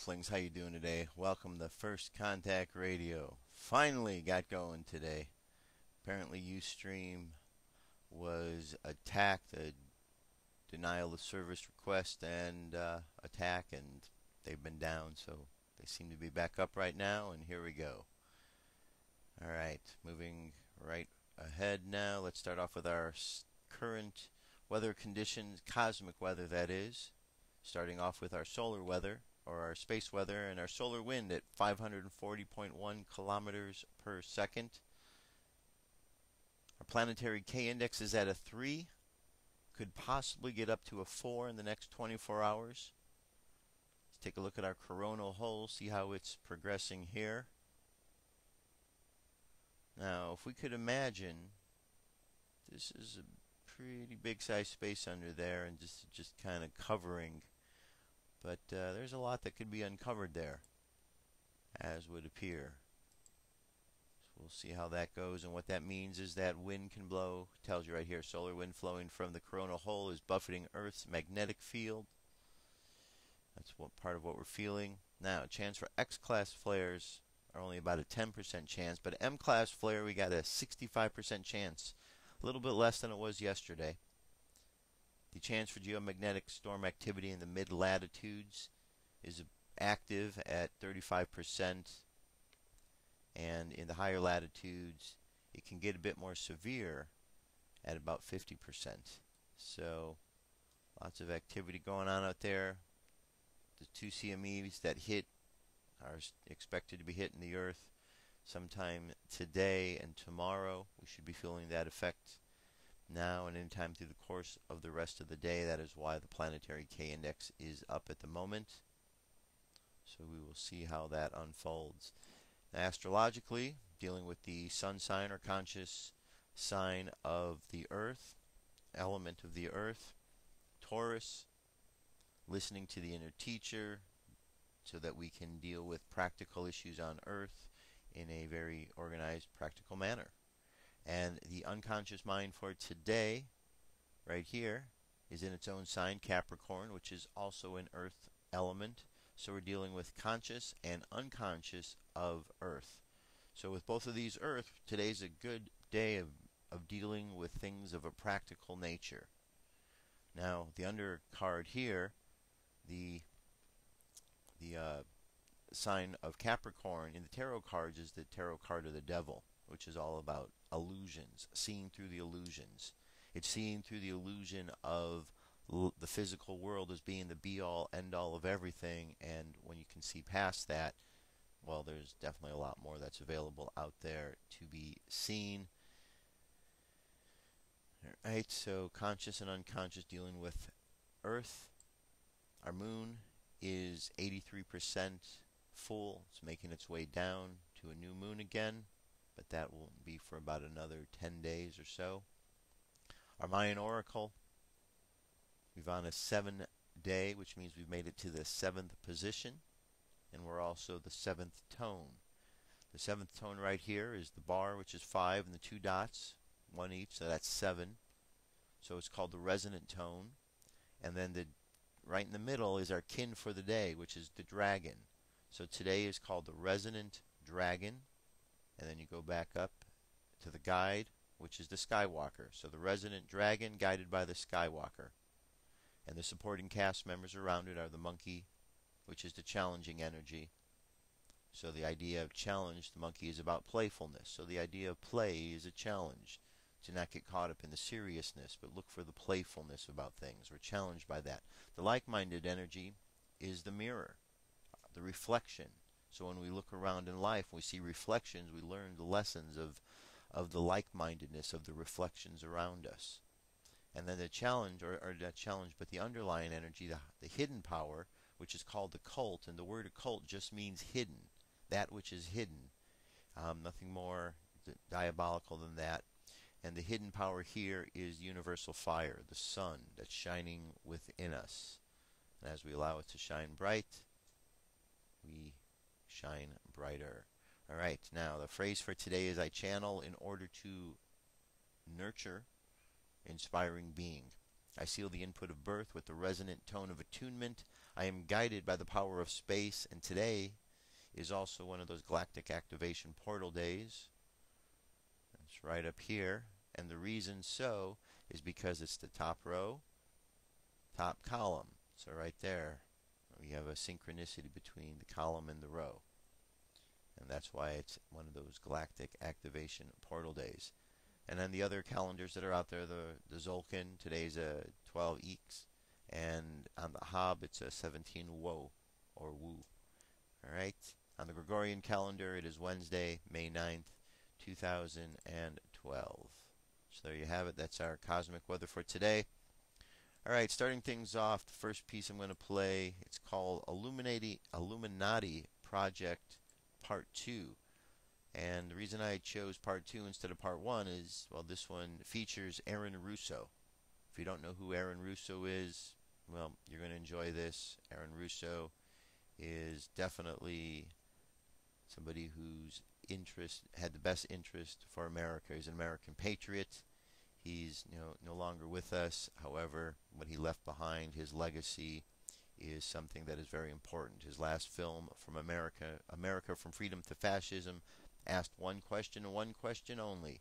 Earthlings, how you doing today? Welcome to First Contact Radio. Finally got going today. Apparently Ustream was attacked, a denial of service request and attack, and they've been down, so they seem to be back up right now, and here we go. Alright, moving right ahead now. Let's start off with our current weather conditions, cosmic weather that is. Starting off with our solar weather, or our space weather, and our solar wind at 540.1 kilometers per second. Our planetary K-index is at a 3. Could possibly get up to a 4 in the next 24 hours. Let's take a look at our coronal hole, see how it's progressing here. Now, if we could imagine, this is a pretty big size space under there, and just kind of covering. But there's a lot that could be uncovered there, as would appear. So we'll see how that goes, and what that means is that wind can blow. Tells you right here, solar wind flowing from the coronal hole is buffeting Earth's magnetic field. That's part of what we're feeling. Now, chance for X-class flares are only about a 10% chance, but M-class flare we got a 65% chance. A little bit less than it was yesterday. The chance for geomagnetic storm activity in the mid-latitudes is active at 35%, and in the higher latitudes it can get a bit more severe at about 50%. So lots of activity going on out there. The two CMEs that hit are expected to be hitting the Earth sometime today and tomorrow. We should be feeling that effect now and anytime through the course of the rest of the day. That is why the planetary K-index is up at the moment. So we will see how that unfolds. Now, astrologically, dealing with the sun sign or conscious sign of the Earth, element of the Earth, Taurus, listening to the inner teacher so that we can deal with practical issues on Earth in a very organized, practical manner. And the unconscious mind for today, right here, is in its own sign, Capricorn, which is also an Earth element. So we're dealing with conscious and unconscious of Earth. So with both of these Earth, today's a good day of dealing with things of a practical nature. Now, the undercard here, the sign of Capricorn in the tarot cards is the tarot card of the devil, which is all about illusions, seeing through the illusions. It's seeing through the illusion of the physical world as being the be-all, end-all of everything, and when you can see past that, well, there's definitely a lot more that's available out there to be seen. Alright, so conscious and unconscious dealing with Earth. Our moon is 83% full. It's making its way down to a new moon again, but that won't be for about another 10 days or so. Our Mayan Oracle, we've on a 7-day, which means we've made it to the 7th position, and we're also the 7th tone. The 7th tone right here is the bar, which is 5, and the 2 dots, 1 each, so that's 7. So it's called the resonant tone. And then right in the middle is our kin for the day, which is the dragon. So today is called the resonant dragon. And then you go back up to the guide, which is the Skywalker. So the resonant dragon guided by the Skywalker. And the supporting cast members around it are the monkey, which is the challenging energy. So the idea of challenge, the monkey is about playfulness. So the idea of play is a challenge. To not get caught up in the seriousness, but look for the playfulness about things. We're challenged by that. The like-minded energy is the mirror, the reflection. So when we look around in life, we see reflections, we learn the lessons of the like-mindedness of the reflections around us. And then the challenge, or not challenge, but the underlying energy, the hidden power, which is called the cult. And the word occult just means hidden, that which is hidden. Nothing more diabolical than that. And the hidden power here is universal fire, the sun that's shining within us. And as we allow it to shine bright, we shine brighter. All right, now the phrase for today is I channel in order to nurture inspiring being. I seal the input of birth with the resonant tone of attunement. I am guided by the power of space, and today is also one of those galactic activation portal days. It's right up here, and the reason so is because it's the top row, top column. So right there, we have a synchronicity between the column and the row. And that's why it's one of those galactic activation portal days. And then the other calendars that are out there, the Zolkin, today's a 12 Eeks, and on the Hob it's a 17 Wo, or Wu. Alright, on the Gregorian calendar it is Wednesday, May 9th, 2012. So there you have it, that's our cosmic weather for today. Alright, starting things off, the first piece I'm going to play, it's called Illuminati Project Part 2. And the reason I chose Part 2 instead of Part 1 is, well, this one features Aaron Russo. If you don't know who Aaron Russo is, well, you're going to enjoy this. Aaron Russo is definitely somebody whose had the best interest for America. He's an American patriot. He's no longer with us. However, what he left behind, his legacy, is something that is very important. His last film, From America from Freedom to Fascism, asked one question and one question only.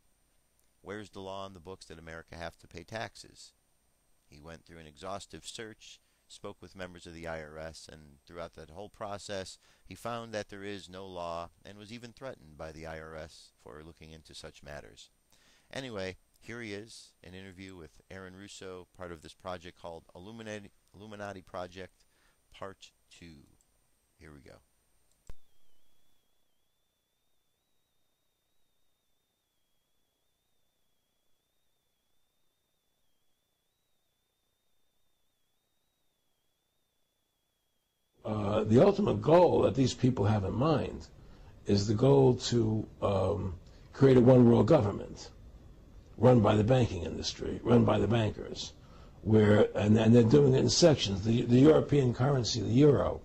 Where's the law in the books that America have to pay taxes? He went through an exhaustive search, spoke with members of the IRS, and throughout that whole process, he found that there is no law and was even threatened by the IRS for looking into such matters. Anyway, here he is, an interview with Aaron Russo, part of this project called Illuminati Project Part 2. Here we go. The ultimate goal that these people have in mind is the goal to create a one-world government run by the banking industry, run by the bankers, and they're doing it in sections. The European currency, the euro,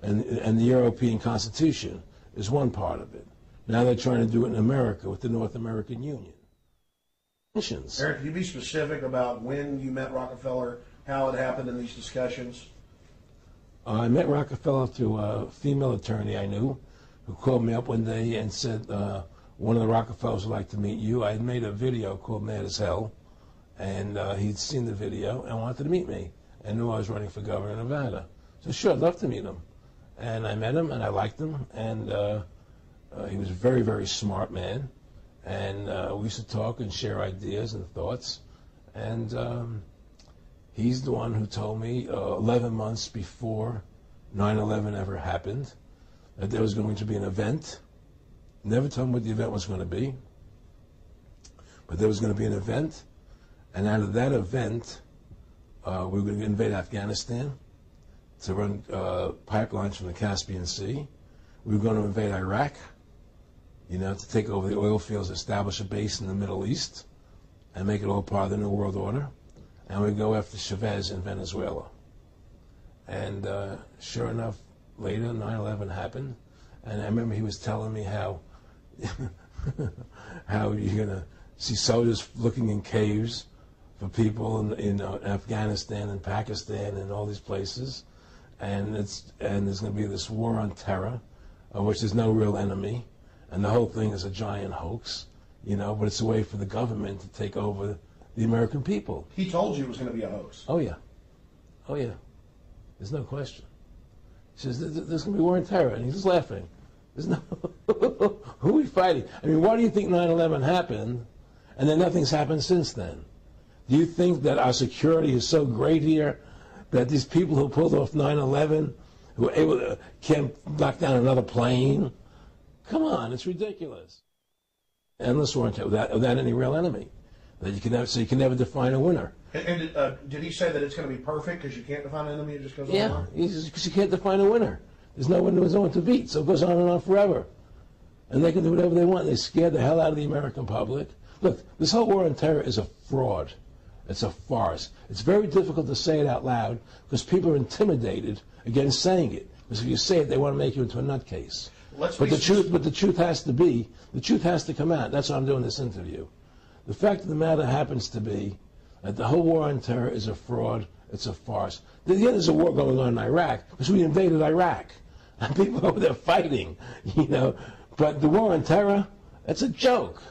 and the European Constitution is one part of it. Now they're trying to do it in America with the North American Union. Eric, can you be specific about when you met Rockefeller, how it happened in these discussions? I met Rockefeller through a female attorney I knew who called me up one day and said, one of the Rockefellers would like to meet you. I had made a video called Mad as Hell, and he'd seen the video and wanted to meet me and knew I was running for governor of Nevada. So sure, I'd love to meet him. And I met him, and I liked him, and he was a very, very smart man. And we used to talk and share ideas and thoughts. And he's the one who told me 11 months before 9/11 ever happened that there was going to be an event. Never told me what the event was going to be, but there was going to be an event, and out of that event, we were going to invade Afghanistan to run pipelines from the Caspian Sea. We were going to invade Iraq, to take over the oil fields, establish a base in the Middle East, and make it all part of the New World Order. And we go after Chavez in Venezuela. And sure enough, later 9/11 happened, and I remember he was telling me how how you're going to see soldiers looking in caves for people in Afghanistan and Pakistan and all these places, and there's going to be this war on terror, of which there's no real enemy, and the whole thing is a giant hoax, but it's a way for the government to take over the American people. He told you it was going to be a hoax. Oh, yeah. Oh, yeah. There's no question. He says, there's going to be war on terror. And he's just laughing. There's no... Who are we fighting? I mean, why do you think 9/11 happened and then nothing's happened since then? Do you think that our security is so great here that these people who pulled off 9/11, who were able to, can't knock down another plane? Come on, it's ridiculous. Endless war on terror without any real enemy. That you can never, so you can never define a winner. And did he say that it's going to be perfect because you can't define an enemy? It just goes on and on? Yeah, because you can't define a winner. There's no one to beat, so it goes on and on forever. And they can do whatever they want. They scared the hell out of the American public. Look, this whole war on terror is a fraud. It's a farce. It's very difficult to say it out loud because people are intimidated against saying it. Because if you say it, they want to make you into a nutcase. But the truth has to come out. That's why I'm doing this interview. The fact of the matter happens to be that the whole war on terror is a fraud, it's a farce. There's a war going on in Iraq because we invaded Iraq. And people over there fighting, you know. But the war on terror, it's a joke,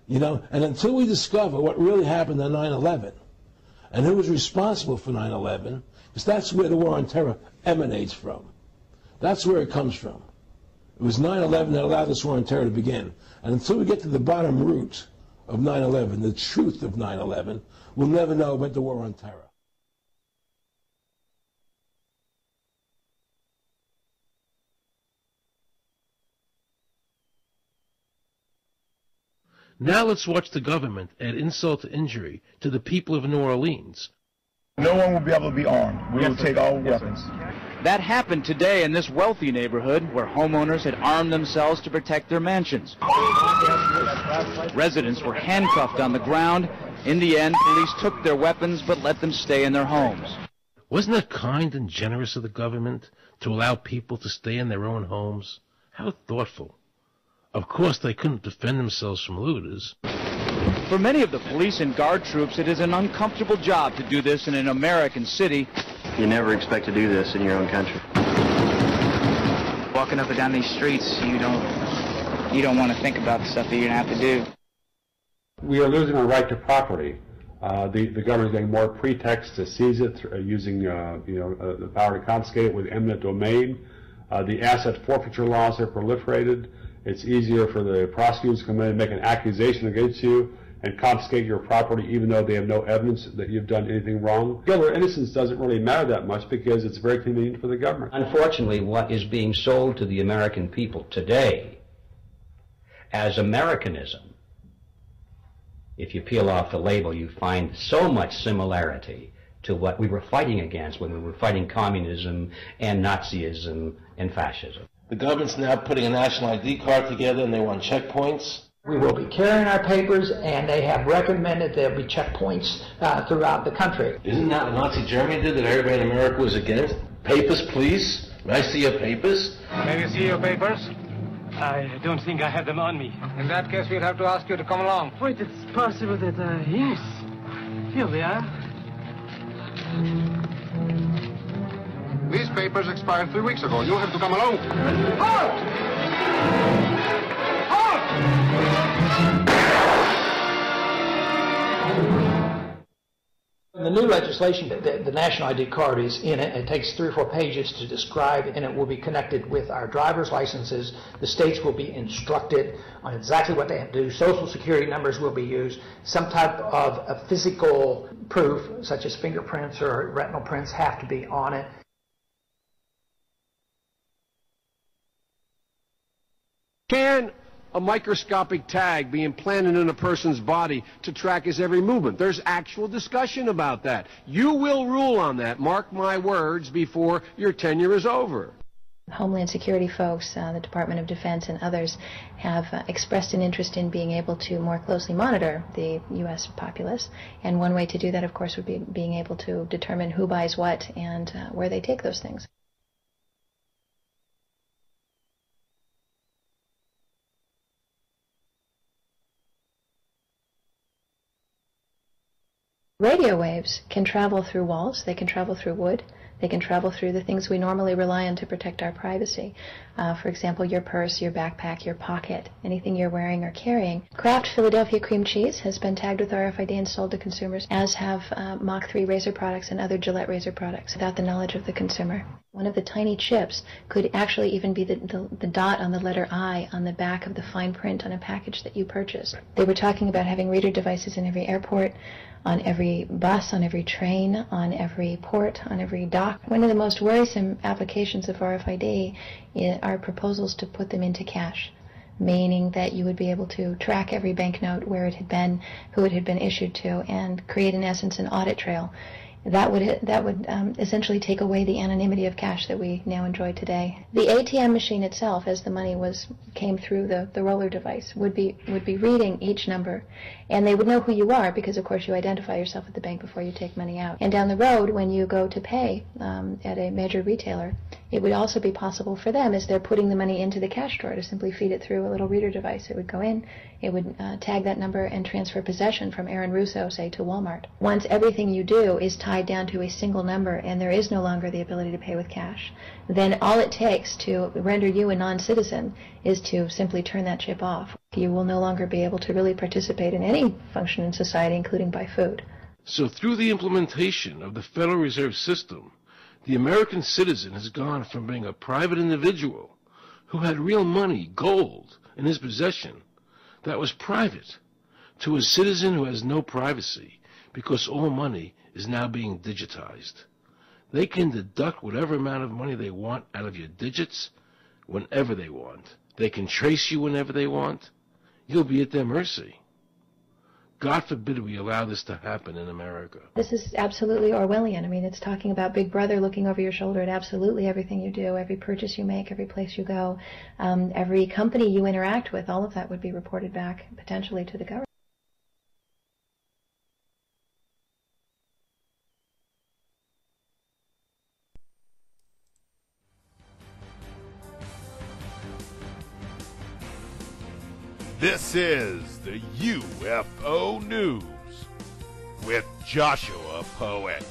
you know. And until we discover what really happened on 9/11 and who was responsible for 9/11, because that's where the war on terror emanates from. That's where it comes from. It was 9/11 that allowed this war on terror to begin. And until we get to the bottom root of 9/11, the truth of 9/11, we'll never know about the war on terror. Now let's watch the government add insult to injury to the people of New Orleans. No one will be able to be armed. We will take all weapons. That happened today in this wealthy neighborhood where homeowners had armed themselves to protect their mansions. Residents were handcuffed on the ground. In the end, police took their weapons but let them stay in their homes. Wasn't it kind and generous of the government to allow people to stay in their own homes? How thoughtful. Of course, they couldn't defend themselves from looters. For many of the police and guard troops, it is an uncomfortable job to do this in an American city. You never expect to do this in your own country. Walking up and down these streets, you don't want to think about the stuff that you're going to have to do. We are losing our right to property. The government is getting more pretexts to seize it, using the power to confiscate it with eminent domain. The asset forfeiture laws have proliferated. It's easier for the prosecutors to come in and make an accusation against you and confiscate your property even though they have no evidence that you've done anything wrong. Guilt or innocence doesn't really matter that much because it's very convenient for the government. Unfortunately, what is being sold to the American people today as Americanism, if you peel off the label, you find so much similarity to what we were fighting against when we were fighting communism and Nazism and fascism. The government's now putting a national ID card together and they want checkpoints. We will be carrying our papers, and they have recommended there'll be checkpoints throughout the country. Isn't that what Nazi Germany did that everybody in America was against? Papers, please. May I see your papers? May we see your papers? I don't think I have them on me. In that case, we'll have to ask you to come along. Wait, it's possible that, yes. Here we are. These papers expired 3 weeks ago. You'll have to come along. Halt! The new legislation, the national ID card is in it. It takes 3 or 4 pages to describe, and it will be connected with our driver's licenses. The states will be instructed on exactly what they have to do. Social security numbers will be used. Some type of a physical proof, such as fingerprints or retinal prints, have to be on it. Can a microscopic tag be implanted in a person's body to track his every movement? There's actual discussion about that. You will rule on that, mark my words, before your tenure is over. Homeland Security folks, the Department of Defense and others have expressed an interest in being able to more closely monitor the U.S. populace, and one way to do that, of course, would be being able to determine who buys what and where they take those things. Radio waves can travel through walls, they can travel through wood, they can travel through the things we normally rely on to protect our privacy. For example, your purse, your backpack, your pocket, anything you're wearing or carrying. Kraft Philadelphia cream cheese has been tagged with RFID and sold to consumers, as have Mach 3 razor products and other Gillette razor products, without the knowledge of the consumer. One of the tiny chips could actually even be the dot on the letter I on the back of the fine print on a package that you purchase. They were talking about having reader devices in every airport, on every bus, on every train, on every port, on every dock. One of the most worrisome applications of RFID are proposals to put them into cash, meaning that you would be able to track every banknote, where it had been, who it had been issued to, and create, in essence, an audit trail. That would essentially take away the anonymity of cash that we now enjoy today. The ATM machine itself, as the money came through the roller device, would be reading each number, and they would know who you are because, of course, you identify yourself at the bank before you take money out. And down the road, when you go to pay at a major retailer, it would also be possible for them, as they're putting the money into the cash drawer, to simply feed it through a little reader device. It would go in, it would tag that number and transfer possession from Aaron Russo, say, to Walmart. Once everything you do is tied tied down to a single number and there is no longer the ability to pay with cash, then all it takes to render you a non-citizen is to simply turn that chip off. You will no longer be able to really participate in any function in society, including buy food. So through the implementation of the Federal Reserve System, the American citizen has gone from being a private individual who had real money, gold, in his possession that was private, to a citizen who has no privacy because all money is now being digitized. They can deduct whatever amount of money they want out of your digits whenever they want. They can trace you whenever they want. You'll be at their mercy. God forbid we allow this to happen in America. This is absolutely Orwellian. I mean, it's talking about Big Brother looking over your shoulder at absolutely everything you do, every purchase you make, every place you go, every company you interact with. All of that would be reported back potentially to the government. This is the UFO News with Joshua Poet.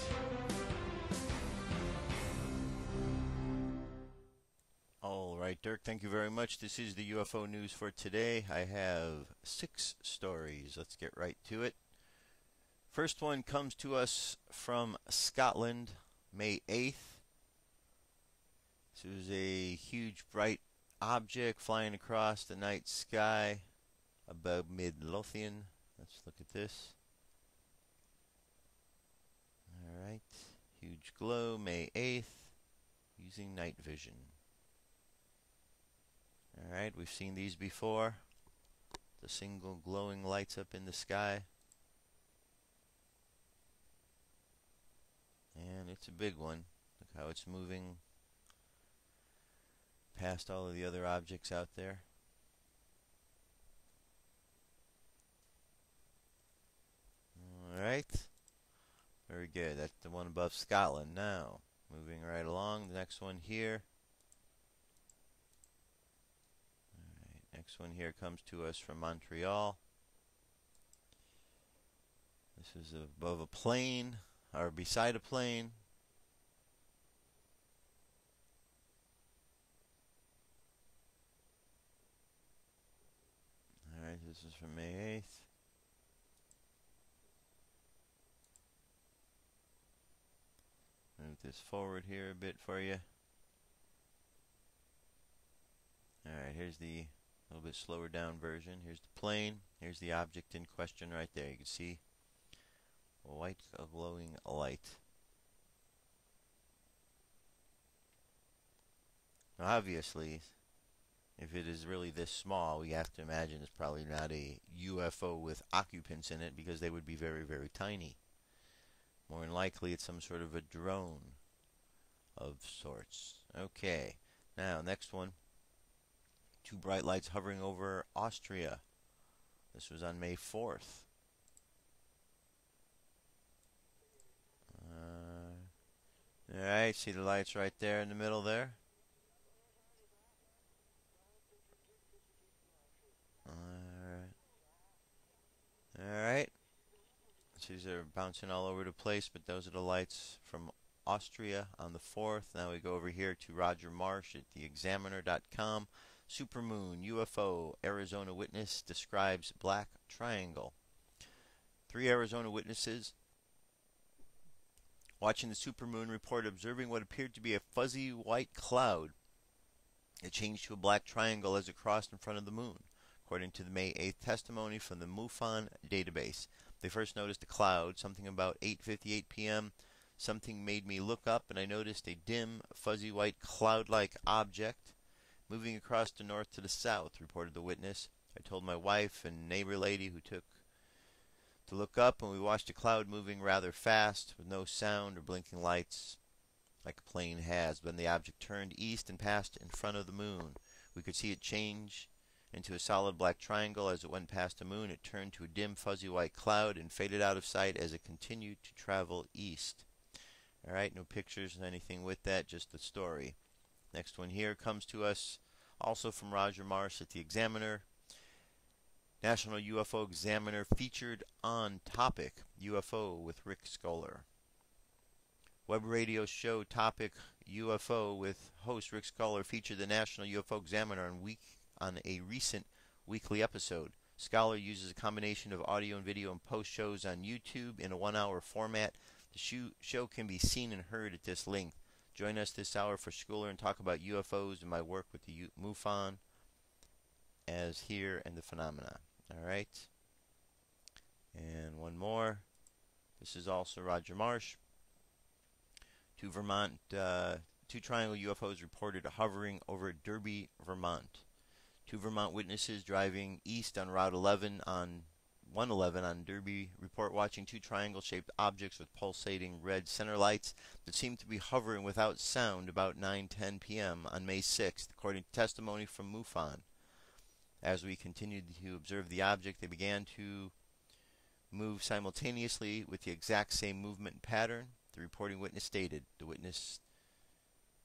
All right, Dirk, thank you very much. This is the UFO News for today. I have 6 stories. Let's get right to it. First one comes to us from Scotland, May 8th. This was a huge bright object flying across the night sky above Midlothian. Let's look at this. Alright, huge glow, May 8th, using night vision. Alright, we've seen these before. The single glowing lights up in the sky. And it's a big one. Look how it's moving past all of the other objects out there. Alright. Very good. That's the one above Scotland. Now, moving right along. The next one here. Alright, next one here comes to us from Montreal. This is above a plane, or beside a plane. Alright, this is from May 8th. Move this forward here a bit for you. Alright, here's the little bit slower down version. Here's the plane. Here's the object in question right there. You can see a white glowing light. Now obviously, if it is really this small, we have to imagine it's probably not a UFO with occupants in it because they would be very, very tiny. More than likely, it's some sort of a drone of sorts. Okay, now next one. 2 bright lights hovering over Austria. This was on May 4th. Alright, see the lights right there in the middle there? Alright. These are bouncing all over the place, but those are the lights from Austria on the 4th. Now we go over here to Roger Marsh at theexaminer.com. Supermoon UFO Arizona witness describes black triangle. 3 Arizona witnesses watching the supermoon report observing what appeared to be a fuzzy white cloud. It changed to a black triangle as it crossed in front of the moon, according to the May 8th testimony from the MUFON database. They first noticed a cloud, something about 8:58 p.m. Something made me look up, and I noticed a dim, fuzzy white cloud-like object moving across the north to the south, reported the witness. I told my wife and neighbor lady who took to look up, and we watched a cloud moving rather fast with no sound or blinking lights like a plane has. When the object turned east and passed in front of the moon, we could see it change into a solid black triangle. As it went past the moon, it turned to a dim fuzzy white cloud and faded out of sight as it continued to travel east. Alright, no pictures or anything with that, just the story. Next one here comes to us also from Roger Marsh at the Examiner. National UFO Examiner featured on topic UFO with Rick Scouler. Web radio show topic UFO with host Rick Scouler featured the National UFO Examiner on a recent weekly episode. Scouler uses a combination of audio and video and post shows on YouTube in a 1-hour format. The show can be seen and heard at this link. Join us this hour for Scouler and talk about UFOs and my work with the MUFON as here and the phenomena. All right. And one more. This is also Roger Marsh. Two Vermont, two triangle UFOs reported hovering over Derby, Vermont. Two Vermont witnesses driving east on Route 11 on 111 on Derby report watching two triangle-shaped objects with pulsating red center lights that seemed to be hovering without sound about 9:10 p.m. on May 6th, according to testimony from MUFON. As we continued to observe the object, they began to move simultaneously with the exact same movement pattern. The reporting witness stated. The witness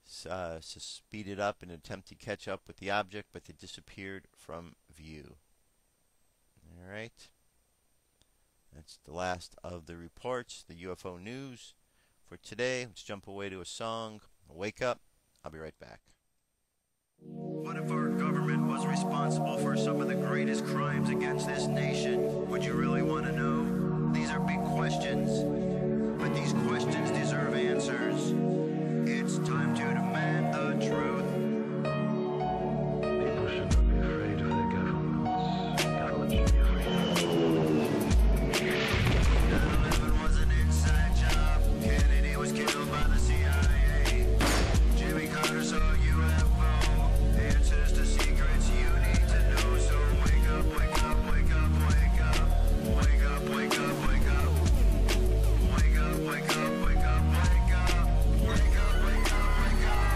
speeded up in an attempt to catch up with the object, but they disappeared from view. All right. That's the last of the reports, the UFO news for today. Let's jump away to a song. Wake up. I'll be right back. What if our government was responsible for some of the greatest crimes against this nation? Would you really want to know? These are big questions, but these questions deserve answers. It's time to demand the truth. People shouldn't be afraid of their governments. Governments should be afraid. 9/11 was an inside job. Kennedy was killed by the CIA. Jimmy Carter saw UFO. Answers to secrets you need to know. So wake up, wake up, wake up, wake up. Wake up, wake up, wake up. Wake up, wake up, wake up, wake up. Wake up, wake up, wake up.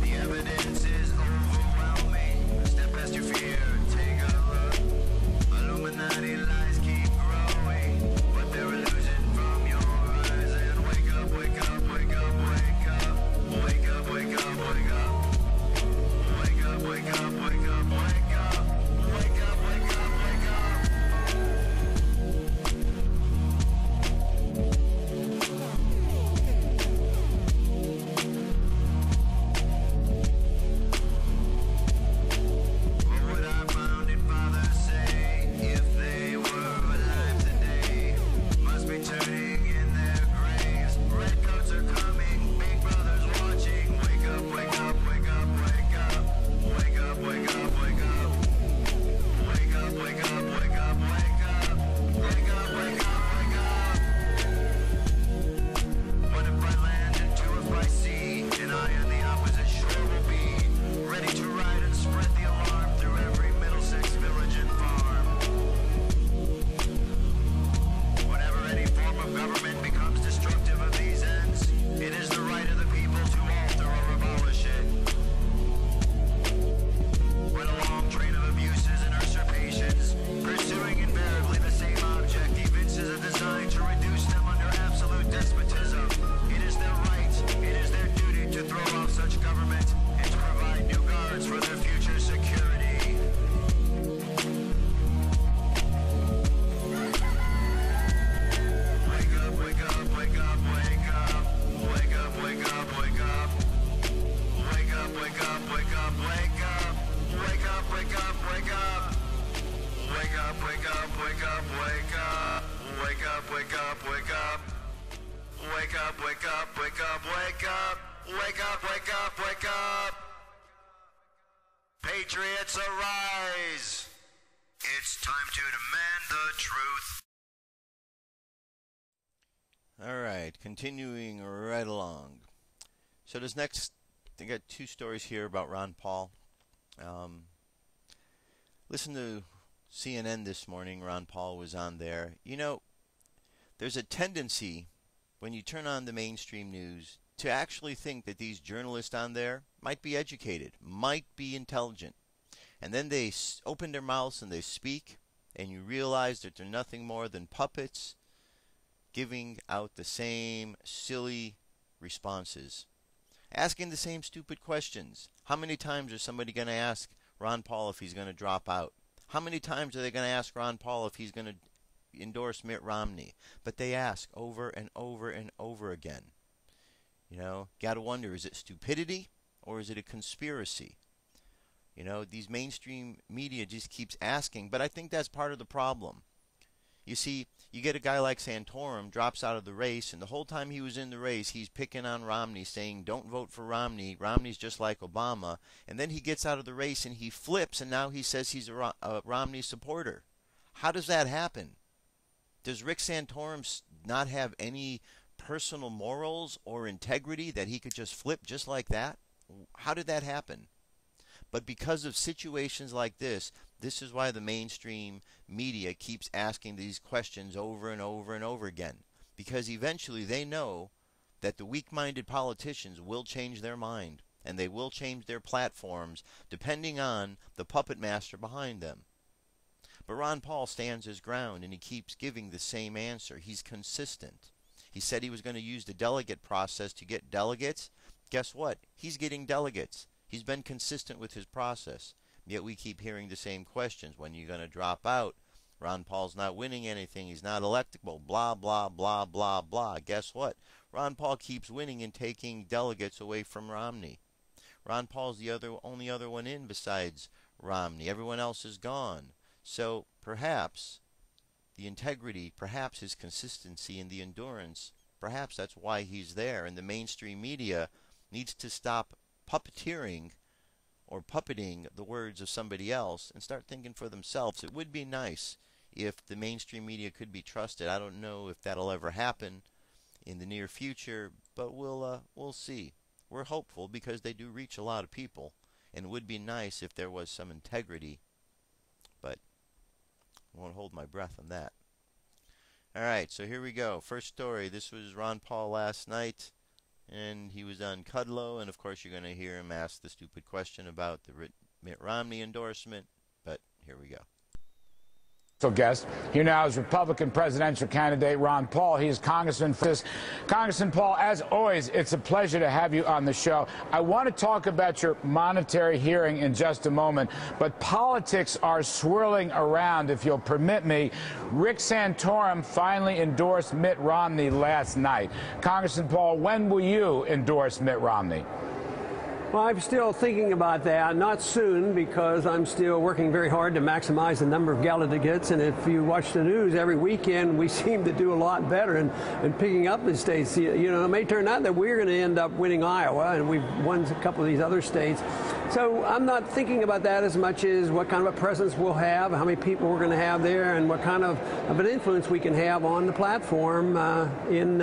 The evidence is overwhelming. Step past your fear, take a look. Illuminati lies keep growing, but they're illusion from your eyes. And wake up, wake up, wake up, wake up. Wake up, wake up, wake up. Wake up, wake up, wake up, wake up. Wake up, wake up, wake up. What would our founding fathers say if they were alive today? Must be turning in their graves. Redcoats are coming, big brother's watching. Wake up, wake up, wake up, wake up. Wake up, wake up, wake up. Wake up, wake up, wake up, wake up. Wake up, wake up, wake up. What if I land and two if I see? And I on the opposite shore will be ready to ride and spread the alarm through every Middlesex village and farm. Whenever any form of government becomes destructive of these ends, it is the right of the people to alter or abolish it. When a long train of abuses and usurpations, pursuing invariably the same object, evinces a design to reduce them under absolute despotism, it is their right, it is their duty to throw off such government and to provide new guards for their future security. Wake up, wake up, wake up, wake up. Wake up, wake up, wake up. Wake up, wake up, wake up, wake up. Wake up, wake up, wake up. Wake up, wake up, wake up, wake up. Wake up, wake up, wake up. Wake up, wake up, wake up, wake up. Wake up, wake up, wake up. Patriots arise. It's time to demand the truth. All right, continuing right along. So this next, I got two stories here about Ron Paul. Listen to CNN this morning. Ron Paul was on there. You know, there's a tendency when you turn on the mainstream news to actually think that these journalists on there might be educated, might be intelligent. And then they open their mouths and they speak, and you realize that they're nothing more than puppets giving out the same silly responses. asking the same stupid questions. How many times is somebody going to ask Ron Paul if he's going to drop out? How many times are they going to ask Ron Paul if he's going to endorse Mitt Romney? But they ask over and over and over again. You know, got to wonder, is it stupidity or is it a conspiracy? You know, these mainstream media just keeps asking, but I think that's part of the problem. You see, you get a guy like Santorum, drops out of the race, and the whole time he was in the race, he's picking on Romney, saying, don't vote for Romney. Romney's just like Obama. And then he gets out of the race and he flips, and now he says he's a Romney supporter. How does that happen? Does Rick Santorum not have any personal morals or integrity that he could just flip just like that? How did that happen? But because of situations like this is why the mainstream media keeps asking these questions over and over and over again. Because eventually they know that the weak-minded politicians will change their mind, and they will change their platforms depending on the puppet master behind them. But Ron Paul stands his ground, and he keeps giving the same answer. He's consistent. He said he was going to use the delegate process to get delegates. Guess what? He's getting delegates. He's been consistent with his process. Yet we keep hearing the same questions. When are you going to drop out? Ron Paul's not winning anything. He's not electable. Blah, blah, blah, blah, blah. Guess what? Ron Paul keeps winning and taking delegates away from Romney. Ron Paul's the only other one in besides Romney. Everyone else is gone. So perhaps the integrity, perhaps his consistency and the endurance, perhaps that's why he's there. And the mainstream media needs to stop puppeteering or puppeting the words of somebody else and start thinking for themselves. It would be nice if the mainstream media could be trusted. I don't know if that'll ever happen in the near future, but we'll see. We're hopeful because they do reach a lot of people, and it would be nice if there was some integrity, but I won't hold my breath on that. All right, so here we go. First story. This was Ron Paul last night, and he was on Kudlow, and of course you're going to hear him ask the stupid question about the Mitt Romney endorsement, but here we go. Guest here now is Republican presidential candidate Ron Paul. He is Congressman. Congressman Paul, as always, it's a pleasure to have you on the show. I want to talk about your monetary hearing in just a moment, but politics are swirling around, if you'll permit me. Rick Santorum finally endorsed Mitt Romney last night. Congressman Paul, when will you endorse Mitt Romney? Well, I'm still thinking about that. Not soon, because I'm still working very hard to maximize the number of delegates. And if you watch the news every weekend, we seem to do a lot better in picking up the states. You know, it may turn out that we're going to end up winning Iowa, and we've won a couple of these other states. So I'm not thinking about that as much as what kind of a presence we'll have, how many people we're going to have there, and what kind of an influence we can have on the platform in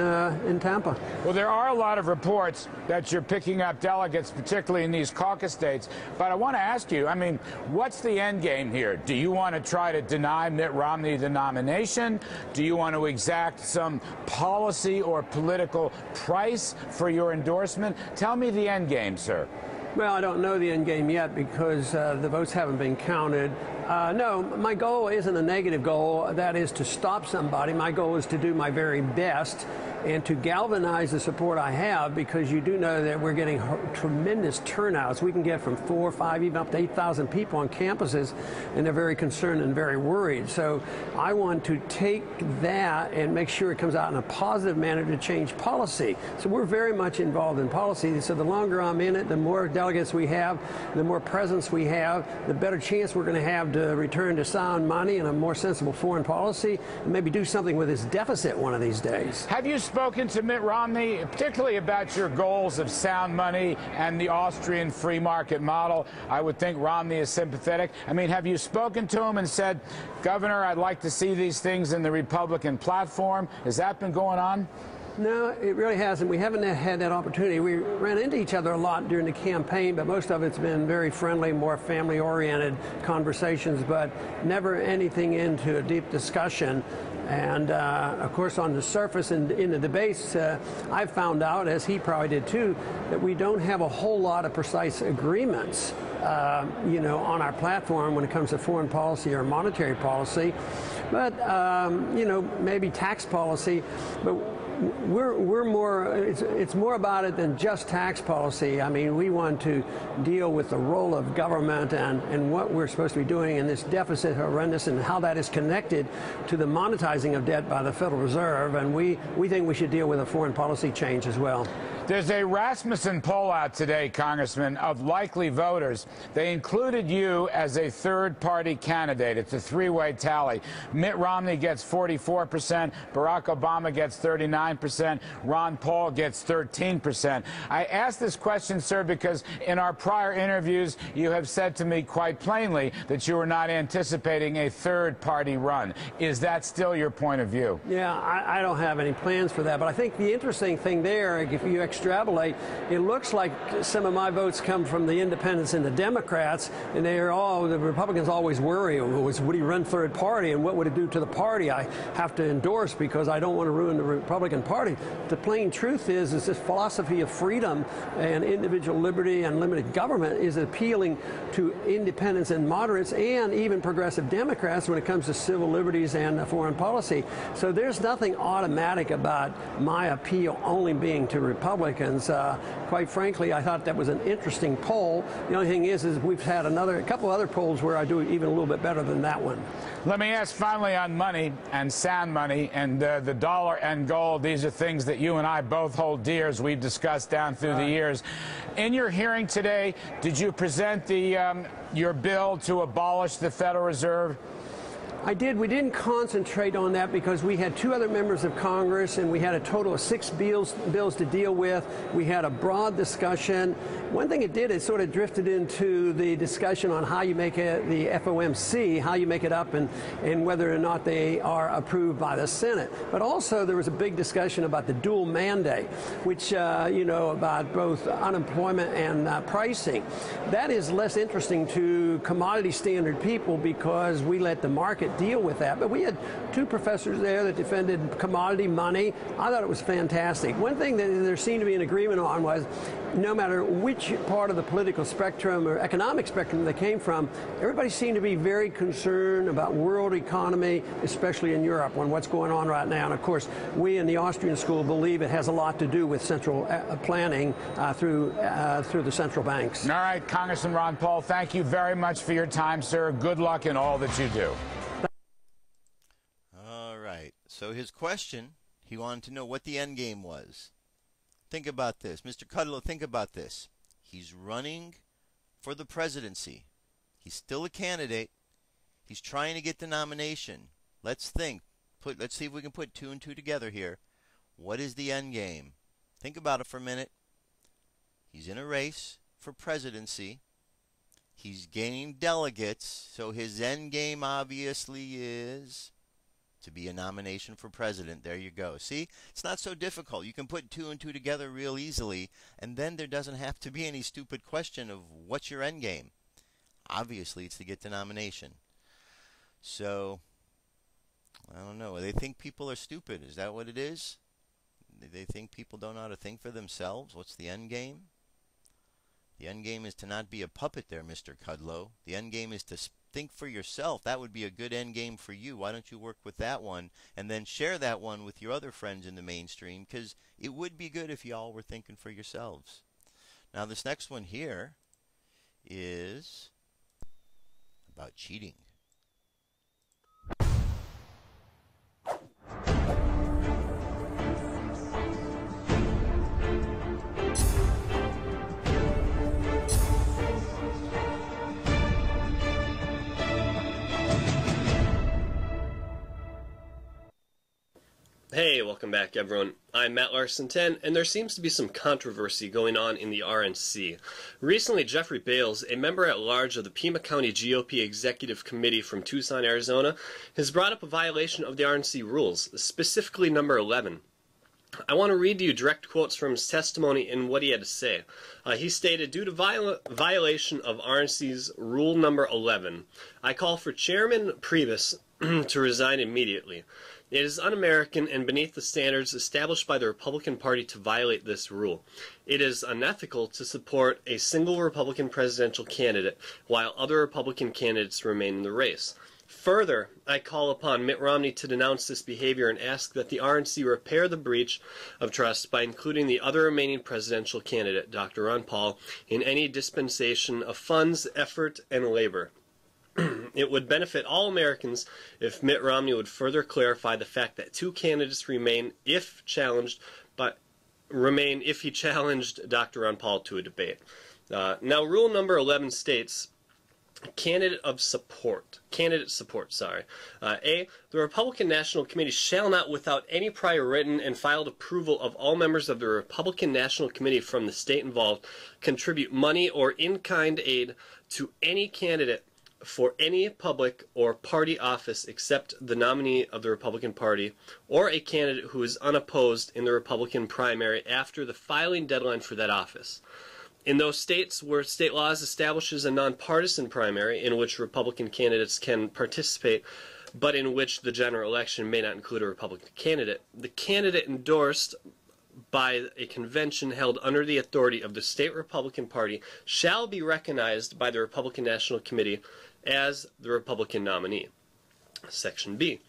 Tampa. Well, there are a lot of reports that you're picking up delegates, particularly in these caucus states. But I want to ask you, I mean, what's the end game here? Do you want to try to deny Mitt Romney the nomination? Do you want to exact some policy or political price for your endorsement? Tell me the end game, sir. Well, I don't know the end game yet because the votes haven't been counted. No, my goal isn't a negative goal. That is to stop somebody. My goal is to do my very best and to galvanize the support I have, because you do know that we're getting tremendous turnouts. We can get from 4, 5, even up to 8,000 people on campuses, and they're very concerned and very worried. So I want to take that and make sure it comes out in a positive manner to change policy. So we're very much involved in policy. So the longer I'm in it, the more delegates we have, the more presence we have, the better chance we're going to have to return to sound money and a more sensible foreign policy, and maybe do something with this deficit one of these days. Have you spoken to Mitt Romney, particularly about your goals of sound money and the Austrian free market model? I would think Romney is sympathetic. I mean, have you spoken to him and said, Governor, I'd like to see these things in the Republican platform? Has that been going on? No, it really hasn't. We haven't had that opportunity. We ran into each other a lot during the campaign, but most of it's been very friendly, more family-oriented conversations, but never anything into a deep discussion. And, of course, on the surface and in the debates, I found out, as he probably did too, that we don't have a whole lot of precise agreements, you know, on our platform when it comes to foreign policy or monetary policy. But, you know, maybe tax policy. But we're more, it's more about it than just tax policy. I mean, we want to deal with the role of government and what we're supposed to be doing in this deficit horrendous and how that is connected to the monetizing of debt by the Federal Reserve. And we think we should deal with a foreign policy change as well. There's a Rasmussen poll out today, Congressman, of likely voters. They included you as a third-party candidate. It's a three-way tally. Mitt Romney gets 44%, Barack Obama gets 39%, Ron Paul gets 13%. I ask this question, sir, because in our prior interviews, you have said to me quite plainly that you were not anticipating a third-party run. Is that still your point of view? Yeah, I don't have any plans for that, but I think the interesting thing there, if you extrapolate, it looks like some of my votes come from the independents and the Democrats, and the Republicans always worry, would he run third party, and what would it do to the party I have to endorse because I don't want to ruin the Republican Party. The plain truth is this philosophy of freedom and individual liberty and limited government is appealing to independents and moderates and even progressive Democrats when it comes to civil liberties and foreign policy. So there's nothing automatic about my appeal only being to Republicans. Quite frankly, I thought that was an interesting poll. The only thing is we've had a couple other polls where I do even a little bit better than that one. Let me ask finally on money and sound money and the dollar and gold. These are things that you and I both hold dear, as we've discussed down through the years. In your hearing today, did you present your bill to abolish the Federal Reserve? I did. We didn't concentrate on that because we had two other members of Congress and we had a total of 6 bills to deal with. We had a broad discussion. One thing it did, it sort of drifted into the discussion on how you make it, the FOMC, how you make it up and whether or not they are approved by the Senate. But also there was a big discussion about the dual mandate, which, about both unemployment and pricing. That is less interesting to commodity standard people because we let the market deal with that. But we had two professors there that defended commodity money. I thought it was fantastic. One thing that there seemed to be an agreement on was no matter which part of the political spectrum or economic spectrum they came from, everybody seemed to be very concerned about world economy, especially in Europe, on what's going on right now. And of course, we in the Austrian school believe it has a lot to do with central planning through the central banks. All right, Congressman Ron Paul, thank you very much for your time, sir. Good luck in all that you do. All right. So his question, he wanted to know what the end game was. Think about this. Mr. Kudlow, think about this. He's running for the presidency. He's still a candidate. He's trying to get the nomination. Let's think. Let's see if we can put 2 and 2 together here. What is the end game? Think about it for a minute. He's in a race for presidency. He's gaining delegates, so his end game obviously is to be a nomination for president. There you go. See, it's not so difficult. You can put 2 and 2 together real easily, and then there doesn't have to be any stupid question of what's your end game. Obviously, it's to get the nomination. So, I don't know. They think people are stupid. Is that what it is? They think people don't know how to think for themselves? What's the end game? The end game is to not be a puppet there, Mr. Kudlow. The end game is to think for yourself. That would be a good end game for you. Why don't you work with that one and then share that one with your other friends in the mainstream? Because it would be good if you all were thinking for yourselves. Now, this next one here is about cheating. Hey, welcome back everyone. I'm Matt Larson 10, and there seems to be some controversy going on in the RNC. Recently, Jeffrey Bales, a member-at-large of the Pima County GOP Executive Committee from Tucson, Arizona, has brought up a violation of the RNC rules, specifically number 11. I want to read to you direct quotes from his testimony and what he had to say. He stated, due to violation of RNC's rule number 11, I call for Chairman Priebus to resign immediately. It is un-American and beneath the standards established by the Republican Party to violate this rule. It is unethical to support a single Republican presidential candidate while other Republican candidates remain in the race. Further, I call upon Mitt Romney to denounce this behavior and ask that the RNC repair the breach of trust by including the other remaining presidential candidate, Dr. Ron Paul, in any dispensation of funds, effort, and labor. It would benefit all Americans if Mitt Romney would further clarify the fact that two candidates remain if he challenged Dr. Ron Paul to a debate. Now, rule number 11 states, candidate support. A, the Republican National Committee shall not, without any prior written and filed approval of all members of the Republican National Committee from the state involved, contribute money or in-kind aid to any candidate for any public or party office except the nominee of the Republican Party or a candidate who is unopposed in the Republican primary after the filing deadline for that office. In those states where state laws establishes a nonpartisan primary in which Republican candidates can participate, but in which the general election may not include a Republican candidate, the candidate endorsed by a convention held under the authority of the state Republican Party shall be recognized by the Republican National Committee as the Republican nominee. Section B.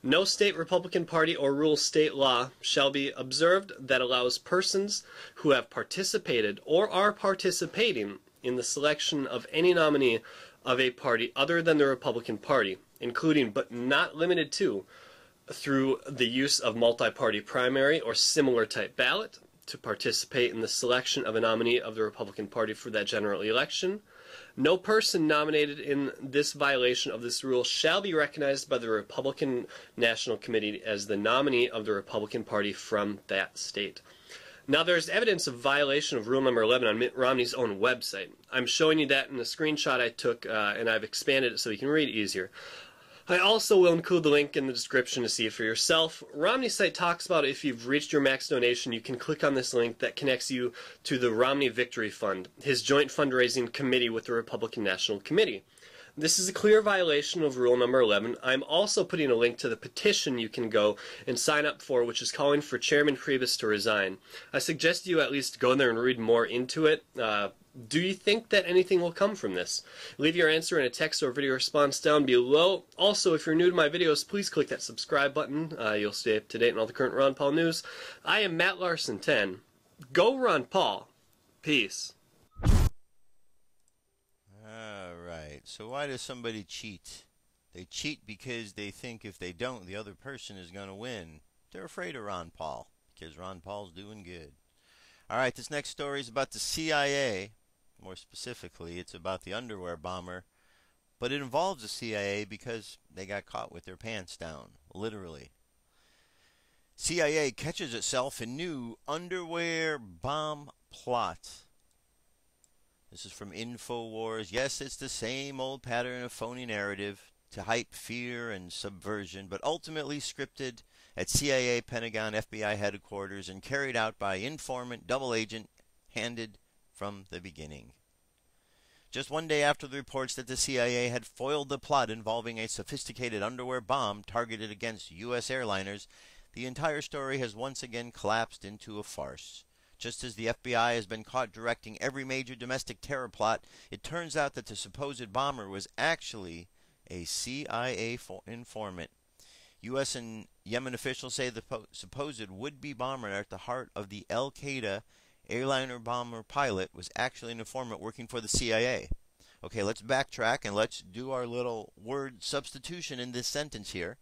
No state Republican Party or rule state law shall be observed that allows persons who have participated or are participating in the selection of any nominee of a party other than the Republican Party, including but not limited to, through the use of multi-party primary or similar type ballot, to participate in the selection of a nominee of the Republican Party for that general election. No person nominated in this violation of this rule shall be recognized by the Republican National Committee as the nominee of the Republican Party from that state. Now, there's evidence of violation of rule number 11 on Mitt Romney's own website. I'm showing you that in a screenshot I took, and I've expanded it so you can read it easier. I also will include the link in the description to see it for yourself. Romney's site talks about if you've reached your max donation, you can click on this link that connects you to the Romney Victory Fund, his joint fundraising committee with the Republican National Committee. This is a clear violation of rule number 11. I'm also putting a link to the petition you can go and sign up for, which is calling for Chairman Priebus to resign. I suggest you at least go there and read more into it. Do you think that anything will come from this? Leave your answer in a text or video response down below. Also, if you're new to my videos, please click that subscribe button. You'll stay up to date on all the current Ron Paul news. I am Matt Larson 10. Go Ron Paul. Peace. Alright, so why does somebody cheat? They cheat because they think if they don't, the other person is going to win. They're afraid of Ron Paul, because Ron Paul's doing good. Alright, this next story is about the CIA. More specifically, it's about the underwear bomber. But it involves the CIA because they got caught with their pants down, literally. CIA catches itself in new underwear bomb plot. This is from InfoWars. Yes, it's the same old pattern of phony narrative to hype fear and subversion, but ultimately scripted at CIA, Pentagon, FBI headquarters and carried out by informant, double agent, handed from the beginning. Just one day after the reports that the CIA had foiled the plot involving a sophisticated underwear bomb targeted against U.S. airliners, the entire story has once again collapsed into a farce. Just as the FBI has been caught directing every major domestic terror plot, it turns out that the supposed bomber was actually a CIA informant. U.S. and Yemen officials say the supposed would-be bomber at the heart of the Al-Qaeda airliner bomber pilot was actually an informant working for the CIA. Okay, let's backtrack and let's do our little word substitution in this sentence here.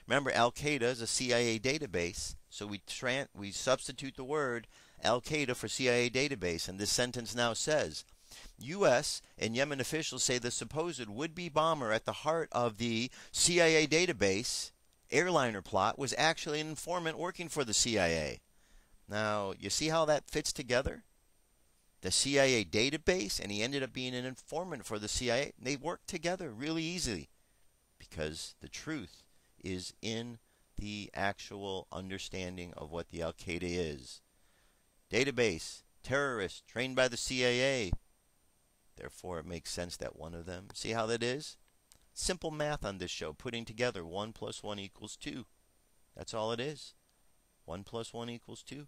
Remember, Al-Qaeda is a CIA database, so we substitute the word Al-Qaeda for CIA database, and this sentence now says, U.S. and Yemen officials say the supposed would-be bomber at the heart of the CIA database airliner plot was actually an informant working for the CIA. Now, you see how that fits together? The CIA database, and he ended up being an informant for the CIA. They work together really easily because the truth is in the actual understanding of what the Al-Qaeda is. Database, terrorists trained by the CIA. Therefore, it makes sense that one of them. See how that is? Simple math on this show, putting together 1 + 1 = 2. That's all it is. 1 + 1 = 2.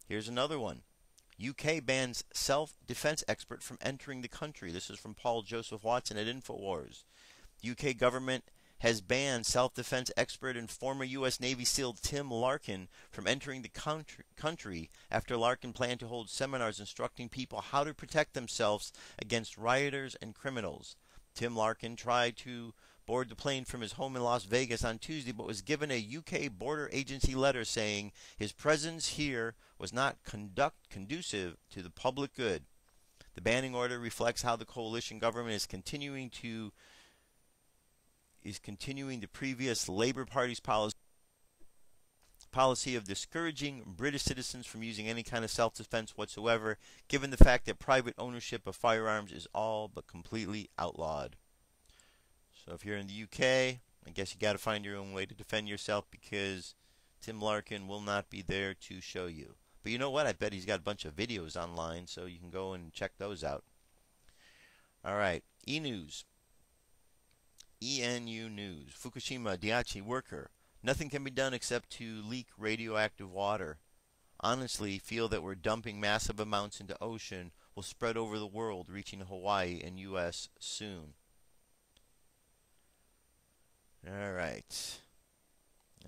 Here's another one. UK bans self-defense expert from entering the country. This is from Paul Joseph Watson at InfoWars. The UK government has banned self-defense expert and former U.S. Navy SEAL Tim Larkin from entering the country after Larkin planned to hold seminars instructing people how to protect themselves against rioters and criminals. Tim Larkin tried to board the plane from his home in Las Vegas on Tuesday, but was given a UK border agency letter saying his presence here was not conducive to the public good. The banning order reflects how the coalition government is continuing the previous Labour Party's policy of discouraging British citizens from using any kind of self-defense whatsoever, given the fact that private ownership of firearms is all but completely outlawed. So if you're in the UK, I guess you got to find your own way to defend yourself, because Tim Larkin will not be there to show you. But you know what? I bet he's got a bunch of videos online, so you can go and check those out. All right, E-News. ENU News. Fukushima Daiichi Worker. Nothing can be done except to leak radioactive water. Honestly, feel that we're dumping massive amounts into ocean will spread over the world, reaching Hawaii and U.S. soon. All right.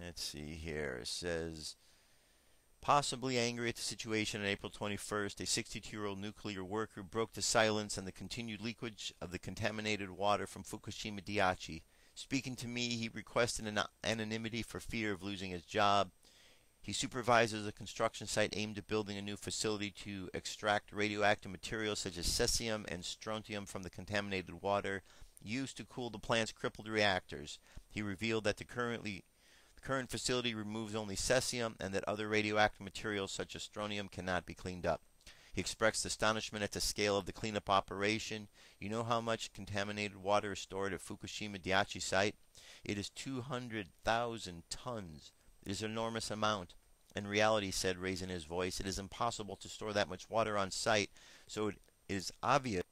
Let's see here. It says, possibly angry at the situation on April 21st, a 62-year-old nuclear worker broke the silence on the continued leakage of the contaminated water from Fukushima Daiichi. Speaking to me, he requested anonymity for fear of losing his job. He supervises a construction site aimed at building a new facility to extract radioactive materials such as cesium and strontium from the contaminated water used to cool the plant's crippled reactors. He revealed that the current facility removes only cesium and that other radioactive materials such as strontium cannot be cleaned up. He expressed astonishment at the scale of the cleanup operation. You know how much contaminated water is stored at Fukushima Daiichi site? It is 200,000 tons. It is an enormous amount. In reality, he said, raising his voice, it is impossible to store that much water on site, so it is obvious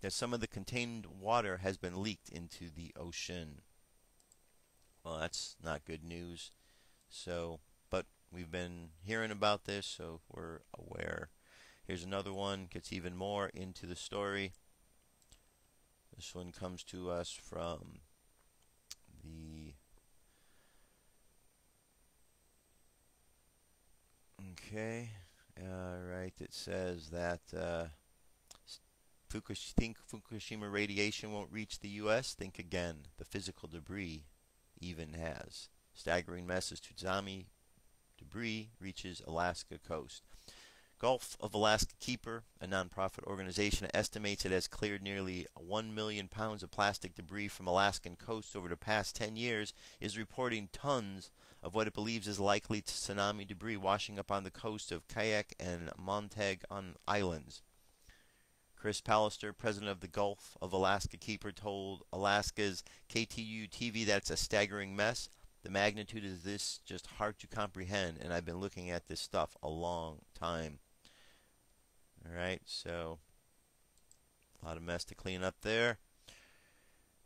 that some of the contained water has been leaked into the ocean. Well, that's not good news. So, but we've been hearing about this, so we're aware. Here's another one, gets even more into the story. This one comes to us from the... Okay, right, it says that think Fukushima radiation won't reach the U.S.? Think again. The physical debris even has. Staggering mess as tsunami debris reaches Alaska coast. Gulf of Alaska Keeper, a nonprofit organization, estimates it has cleared nearly 1 million pounds of plastic debris from Alaskan coasts over the past 10 years, is reporting tons of what it believes is likely tsunami debris washing up on the coast of Kayak and Montague Islands. Chris Pallister, president of the Gulf of Alaska Keeper, told Alaska's KTU-TV that it's a staggering mess. The magnitude of this just hard to comprehend, and I've been looking at this stuff a long time. Alright, so a lot of mess to clean up there.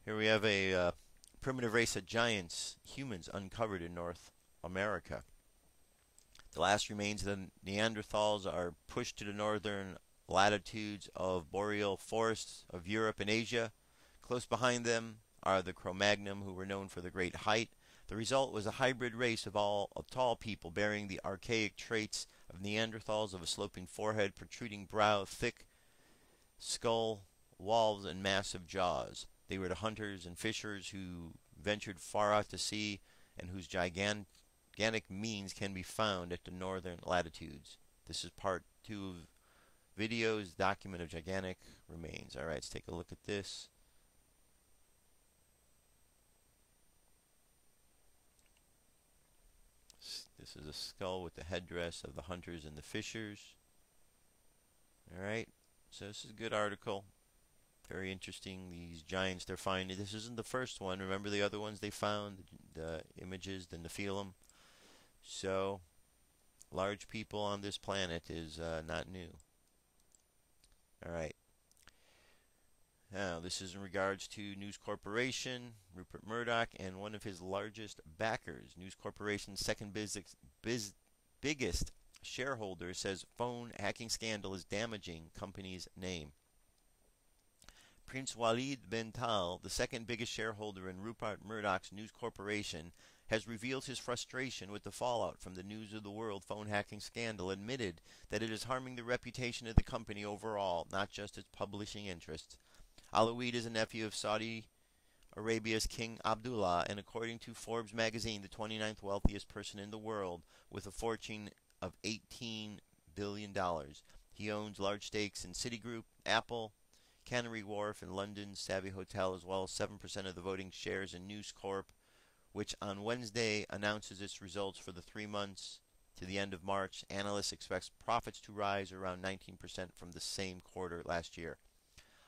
Here we have a primitive race of giants, humans, uncovered in North America. The last remains of the Neanderthals are pushed to the northern latitudes of boreal forests of Europe and Asia. Close behind them are the Cro-Magnon, who were known for their great height. The result was a hybrid race of tall people bearing the archaic traits of Neanderthals, of a sloping forehead, protruding brow, thick skull, walls, and massive jaws. They were the hunters and fishers who ventured far out to sea and whose gigantic means can be found at the northern latitudes. This is part 2 of videos, document of gigantic remains. Alright, let's take a look at this. This is a skull with the headdress of the hunters and the fishers. Alright, so this is a good article. Very interesting, these giants they're finding. This isn't the first one. Remember the other ones they found? The images, the Nephilim. So, large people on this planet is not new. Alright. Now, this is in regards to News Corporation, Rupert Murdoch, and one of his largest backers. News Corporation's second biggest shareholder says phone hacking scandal is damaging company's name. Prince Walid bin Tal, the second biggest shareholder in Rupert Murdoch's News Corporation, has revealed his frustration with the fallout from the News of the World phone hacking scandal, admitted that it is harming the reputation of the company overall, not just its publishing interests. Alawid is a nephew of Saudi Arabia's King Abdullah, and according to Forbes magazine, the 29th wealthiest person in the world, with a fortune of $18 billion. He owns large stakes in Citigroup, Apple, Canary Wharf, and London's Savvy Hotel, as well as 7% of the voting shares in News Corp, which on Wednesday announces its results for the 3 months to the end of March. Analysts expect profits to rise around 19% from the same quarter last year.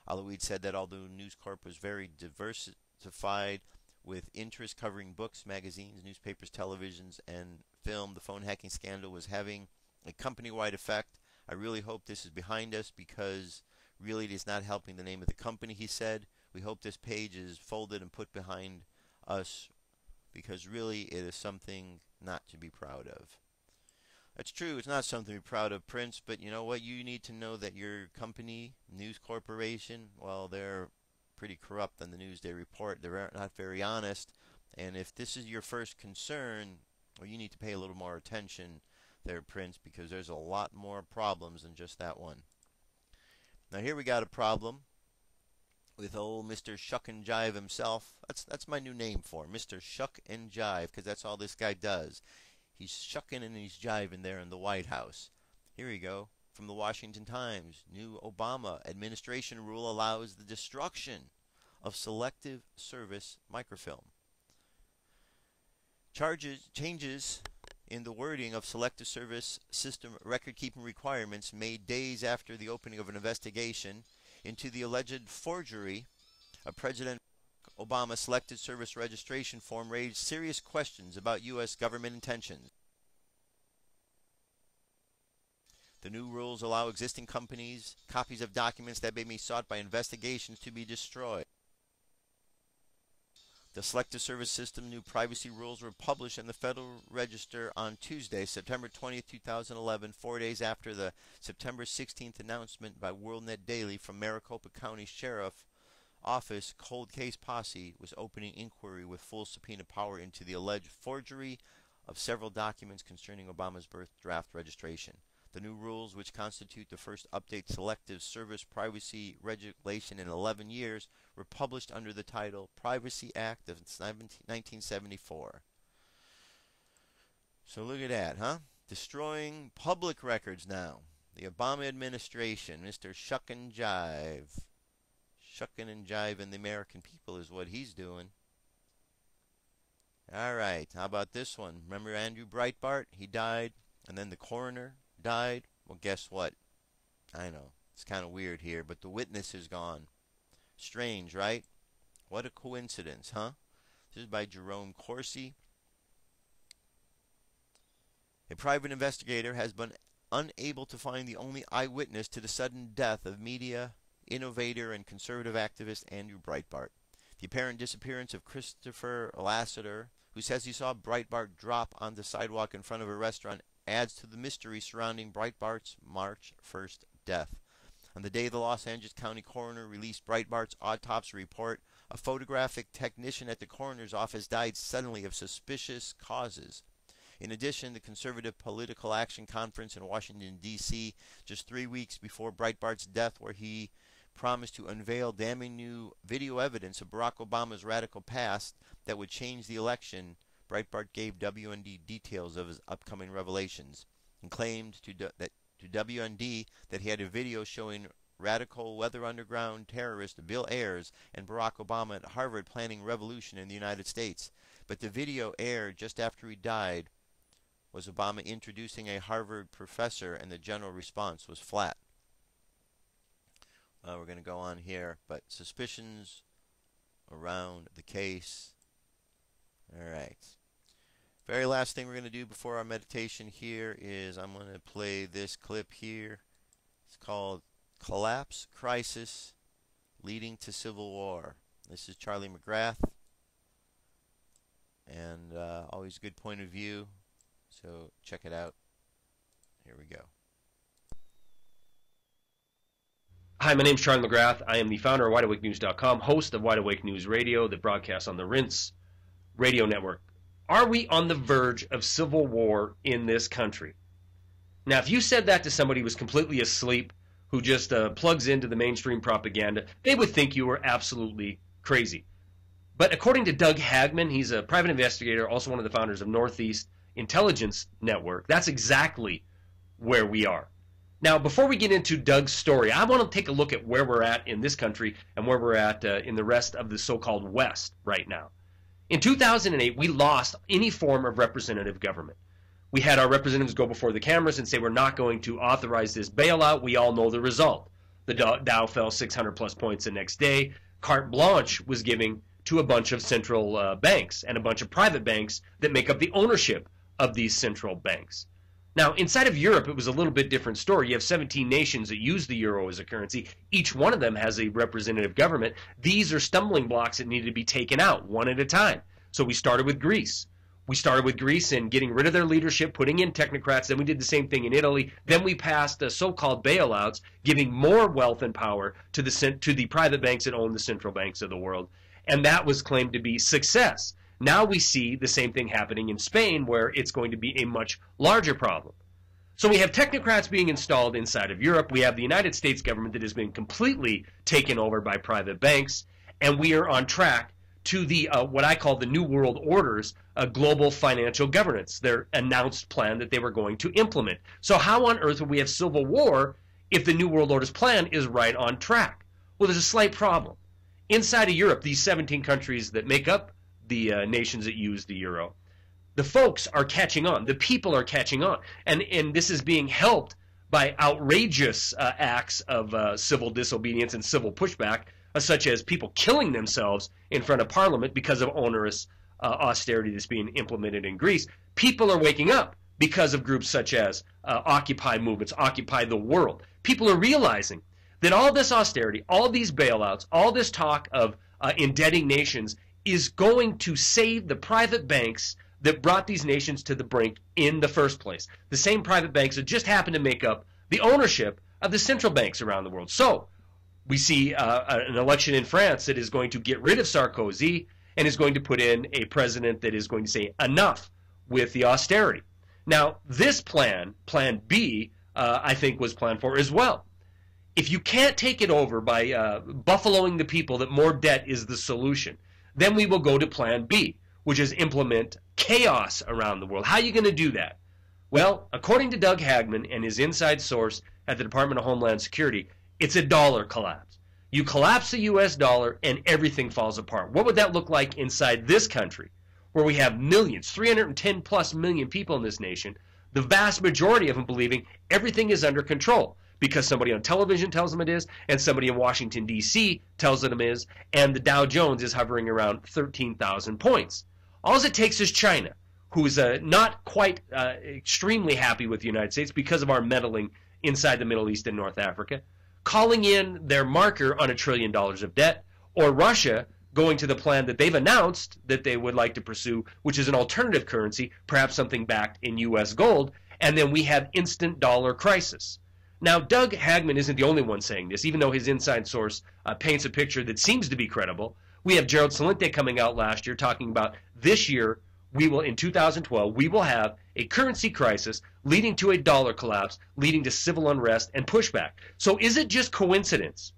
Alawid said that although News Corp was very diversified with interests covering books, magazines, newspapers, televisions, and film, the phone hacking scandal was having a company-wide effect. I really hope this is behind us because really it is not helping the name of the company, he said. We hope this page is folded and put behind us because really it is something not to be proud of. That's true, it's not something to be proud of, Prince, but you know what? You need to know that your company, News Corporation, well, they're pretty corrupt on the news they report. They're not very honest, and if this is your first concern, well, you need to pay a little more attention there, Prince, because there's a lot more problems than just that one. Now here we got a problem with old Mr. Shuck and Jive himself. That's my new name for him, Mr. Shuck and Jive, because that's all this guy does. He's shucking and he's jiving there in the White House. Here we go. From the Washington Times. New Obama administration rule allows the destruction of selective service microfilm. Changes in the wording of selective service system record-keeping requirements made days after the opening of an investigation into the alleged forgery of President Obama's selected service registration form raised serious questions about U.S. government intentions. The new rules allow existing companies copies of documents that may be sought by investigations to be destroyed. The Selective Service System new privacy rules were published in the Federal Register on Tuesday, September 20, 2011, 4 days after the September 16th announcement by WorldNet Daily from Maricopa County Sheriff Office Cold Case Posse was opening inquiry with full subpoena power into the alleged forgery of several documents concerning Obama's birth draft registration. The new rules, which constitute the first update selective service privacy regulation in 11 years, were published under the title Privacy Act of 1974. So look at that, huh? Destroying public records now. The Obama administration, Mr. Shuck and Jive. Shucking and jiving the American people is what he's doing. Alright, how about this one? Remember Andrew Breitbart? He died, and then the coroner died. Well, guess what? I know, it's kind of weird here, but the witness is gone. Strange, right? What a coincidence, huh? This is by Jerome Corsi. A private investigator has been unable to find the only eyewitness to the sudden death of media innovator and conservative activist Andrew Breitbart. The apparent disappearance of Christopher Lassiter, who says he saw Breitbart drop on the sidewalk in front of a restaurant, adds to the mystery surrounding Breitbart's March 1st death. On the day the Los Angeles County coroner released Breitbart's autopsy report, a photographic technician at the coroner's office died suddenly of suspicious causes. In addition, the Conservative Political Action Conference in Washington, D.C., just 3 weeks before Breitbart's death, where he promised to unveil damning new video evidence of Barack Obama's radical past that would change the election, Breitbart gave WND details of his upcoming revelations and claimed to WND that he had a video showing radical Weather Underground terrorist Bill Ayers and Barack Obama at Harvard planning revolution in the United States. But the video aired just after he died was Obama introducing a Harvard professor, and the general response was flat. We're going to go on here, but suspicions around the case. Alright. Very last thing we're going to do before our meditation here is I'm going to play this clip here. It's called Collapse Crisis Leading to Civil War. This is Charlie McGrath. And always a good point of view. So check it out. Here we go. Hi, my name is Charlie McGrath. I am the founder of WideAwakeNews.com, host of Wide Awake News Radio that broadcasts on the Rinse Radio Network. Are we on the verge of civil war in this country? Now, if you said that to somebody who was completely asleep, who just plugs into the mainstream propaganda, they would think you were absolutely crazy. But according to Doug Hagman, he's a private investigator, also one of the founders of Northeast Intelligence Network, that's exactly where we are. Now, before we get into Doug's story, I want to take a look at where we're at in this country and where we're at in the rest of the so-called West right now. In 2008, we lost any form of representative government. We had our representatives go before the cameras and say we're not going to authorize this bailout. We all know the result. The Dow fell 600 plus points the next day. Carte blanche was given to a bunch of central banks and a bunch of private banks that make up the ownership of these central banks. Now, inside of Europe, it was a little bit different story. You have 17 nations that use the euro as a currency. Each one of them has a representative government. These are stumbling blocks that need to be taken out one at a time. So we started with Greece. We started with Greece and getting rid of their leadership, putting in technocrats. Then we did the same thing in Italy. Then we passed so-called bailouts, giving more wealth and power to the private banks that own the central banks of the world. And that was claimed to be success. Now we see the same thing happening in Spain, where it's going to be a much larger problem. So we have technocrats being installed inside of Europe. We have the United States government that has been completely taken over by private banks. And we are on track to the what I call the New World Order's global financial governance, their announced plan that they were going to implement. So how on earth would we have civil war if the New World Order's plan is right on track? Well, there's a slight problem. Inside of Europe, these 17 countries that make up the nations that use the euro, the folks are catching on. The people are catching on. And this is being helped by outrageous acts of civil disobedience and civil pushback, such as people killing themselves in front of Parliament because of onerous austerity that's being implemented in Greece. People are waking up because of groups such as Occupy movements, Occupy the World. People are realizing that all this austerity, all these bailouts, all this talk of indebting nations is going to save the private banks that brought these nations to the brink in the first place. The same private banks that just happen to make up the ownership of the central banks around the world. So we see an election in France that is going to get rid of Sarkozy and is going to put in a president that is going to say enough with the austerity. Now, this plan, Plan B, I think was planned for as well. If you can't take it over by buffaloing the people that more debt is the solution, then we will go to Plan B, which is implement chaos around the world. How are you going to do that? Well, according to Doug Hagman and his inside source at the Department of Homeland Security, it's a dollar collapse. You collapse the U.S. dollar and everything falls apart. What would that look like inside this country, where we have millions, 310 plus million people in this nation, the vast majority of them believing everything is under control, because somebody on television tells them it is, and somebody in Washington, D.C. tells them it is, and the Dow Jones is hovering around 13,000 points. All it takes is China, who's not quite extremely happy with the United States because of our meddling inside the Middle East and North Africa, calling in their marker on $1 trillion of debt, or Russia going to the plan that they've announced that they would like to pursue, which is an alternative currency, perhaps something backed in U.S. gold, and then we have instant dollar crisis. Now, Doug Hagman isn't the only one saying this, even though his inside source paints a picture that seems to be credible. We have Gerald Celente coming out last year talking about this year, in 2012, we will have a currency crisis leading to a dollar collapse, leading to civil unrest and pushback. So is it just coincidence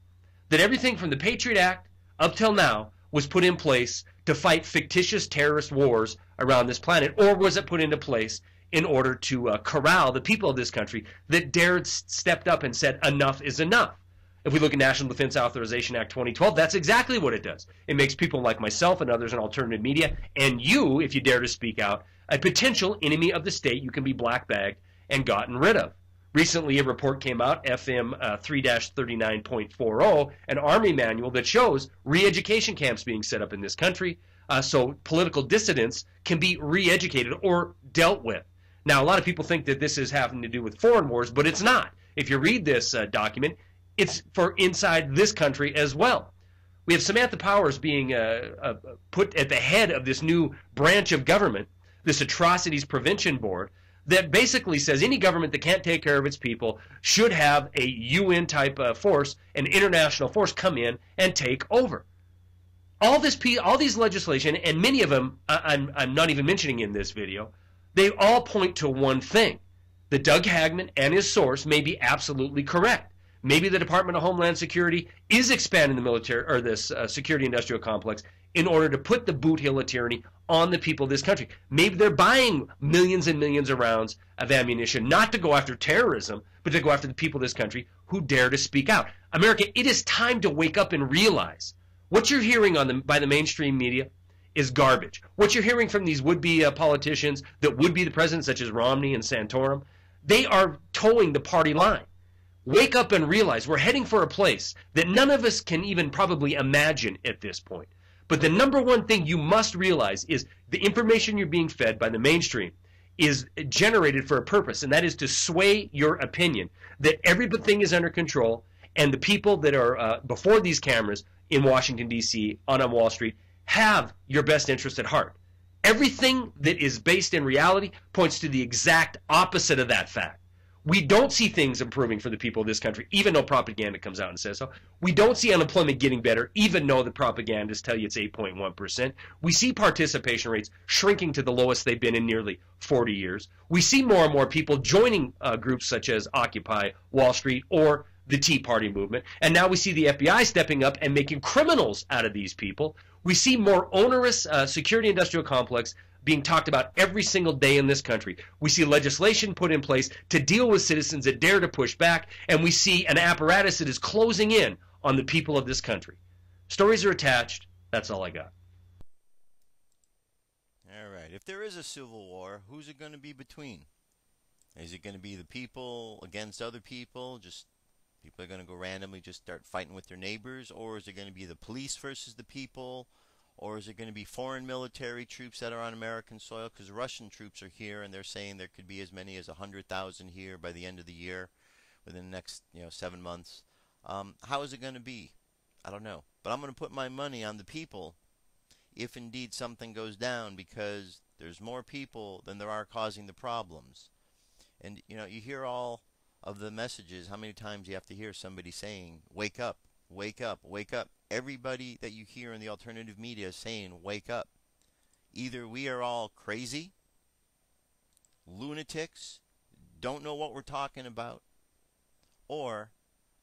that everything from the Patriot Act up till now was put in place to fight fictitious terrorist wars around this planet, or was it put into place in order to corral the people of this country that stepped up and said enough is enough? If we look at National Defense Authorization Act 2012, that's exactly what it does. It makes people like myself and others in alternative media, and you, if you dare to speak out, a potential enemy of the state you can be black-bagged and gotten rid of. Recently, a report came out, FM 3-39.40, an Army manual that shows re-education camps being set up in this country so political dissidents can be re-educated or dealt with. Now, a lot of people think that this is having to do with foreign wars, but it's not. If you read this document, it's for inside this country as well. We have Samantha Powers being put at the head of this new branch of government, this Atrocities Prevention Board, that basically says any government that can't take care of its people should have a UN type force, an international force, come in and take over. All these legislation, and many of them I'm not even mentioning in this video, they all point to one thing: that Doug Hagman and his source may be absolutely correct. Maybe the Department of Homeland Security is expanding the military or this security industrial complex in order to put the boot heel of tyranny on the people of this country. Maybe they're buying millions and millions of rounds of ammunition, not to go after terrorism, but to go after the people of this country who dare to speak out. America, it is time to wake up and realize what you're hearing by the mainstream media is garbage. What you're hearing from these would-be politicians that would be the president, such as Romney and Santorum, they are towing the party line. Wake up and realize we're heading for a place that none of us can even probably imagine at this point. But the number one thing you must realize is the information you're being fed by the mainstream is generated for a purpose, and that is to sway your opinion that everything is under control, and the people that are before these cameras in Washington, D.C., on Wall Street, have your best interest at heart. Everything that is based in reality points to the exact opposite of that fact. We don't see things improving for the people of this country, even though propaganda comes out and says so. We don't see unemployment getting better, even though the propagandists tell you it's 8.1%. We see participation rates shrinking to the lowest they've been in nearly 40 years. We see more and more people joining groups such as Occupy Wall Street or the Tea Party movement. And now we see the FBI stepping up and making criminals out of these people. We see more onerous security industrial complex being talked about every single day in this country. We see legislation put in place to deal with citizens that dare to push back, and we see an apparatus that is closing in on the people of this country. Stories are attached. That's all I got. All right. If there is a civil war, who's it going to be between? Is it going to be the people against other people? Just people are going to go randomly just start fighting with their neighbors? Or is it going to be the police versus the people? Or is it going to be foreign military troops that are on American soil? Because Russian troops are here, and they're saying there could be as many as 100,000 here by the end of the year, within the next 7 months. How is it going to be? I don't know. But I'm going to put my money on the people if indeed something goes down, because there's more people than there are causing the problems. And, you hear all of the messages. How many times you have to hear somebody saying, wake up, wake up, wake up. Everybody that you hear in the alternative media is saying, wake up. Either we are all crazy, lunatics, don't know what we're talking about, or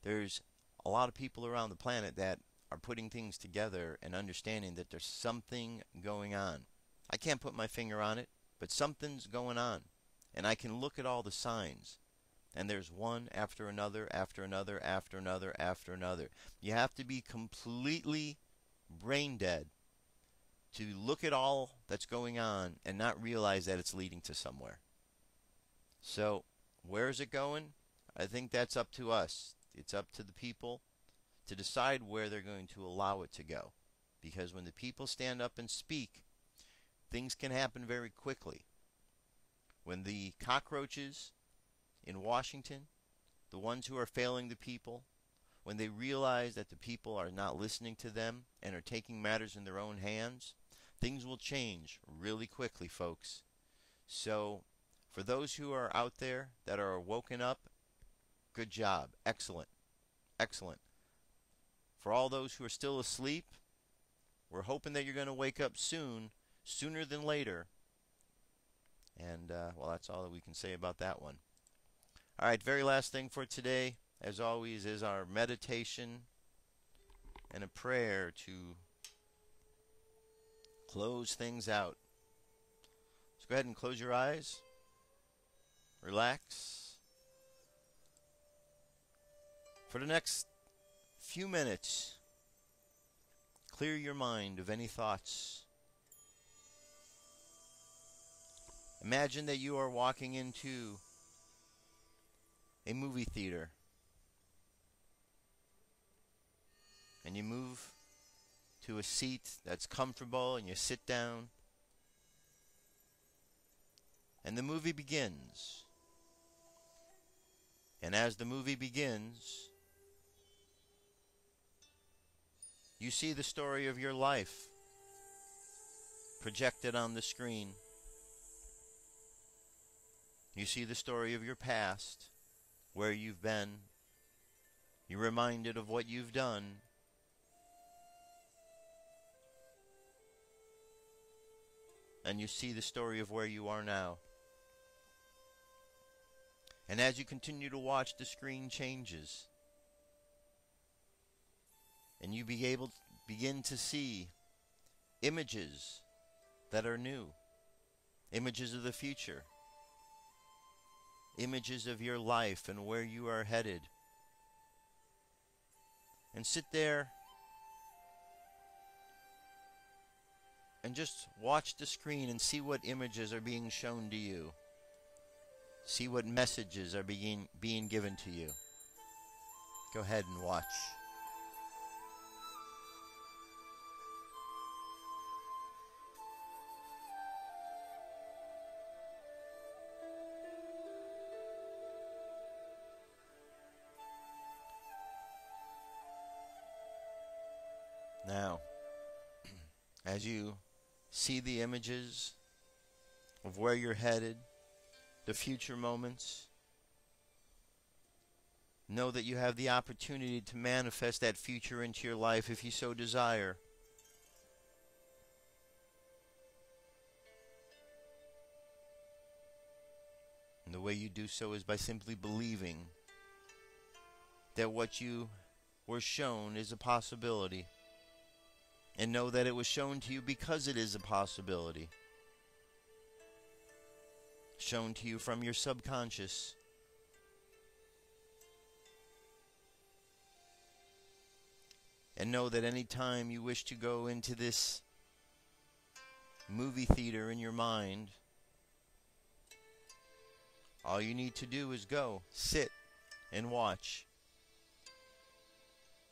there's a lot of people around the planet that are putting things together and understanding that there's something going on. I can't put my finger on it, but something's going on. And I can look at all the signs. And there's one after another, after another, after another, after another. You have to be completely brain dead to look at all that's going on and not realize that it's leading to somewhere. So, where is it going? I think that's up to us. It's up to the people to decide where they're going to allow it to go. Because when the people stand up and speak, things can happen very quickly. When the cockroaches in Washington, the ones who are failing the people, when they realize that the people are not listening to them and are taking matters in their own hands, things will change really quickly, folks. So, for those who are out there that are woken up, good job. Excellent. Excellent. For all those who are still asleep, we're hoping that you're going to wake up soon, sooner than later. And, well, that's all that we can say about that one. All right, very last thing for today, as always, is our meditation and a prayer to close things out. So go ahead and close your eyes. Relax. For the next few minutes, clear your mind of any thoughts. Imagine that you are walking into a movie theater, and you move to a seat that's comfortable and you sit down, and the movie begins. And as the movie begins, you see the story of your life projected on the screen. You see the story of your past, where you've been. You're reminded of what you've done. And you see the story of where you are now. And as you continue to watch, the screen changes. And you begin to see images that are new. Images of the future. Images of your life and where you are headed. And sit there and just watch the screen and see what images are being shown to you. See what messages are being given to you. Go ahead and watch. Now, as you see the images of where you're headed, the future moments, know that you have the opportunity to manifest that future into your life if you so desire. And the way you do so is by simply believing that what you were shown is a possibility. And know that it was shown to you because it is a possibility. Shown to you from your subconscious. And know that any time you wish to go into this movie theater in your mind, all you need to do is go, sit, and watch.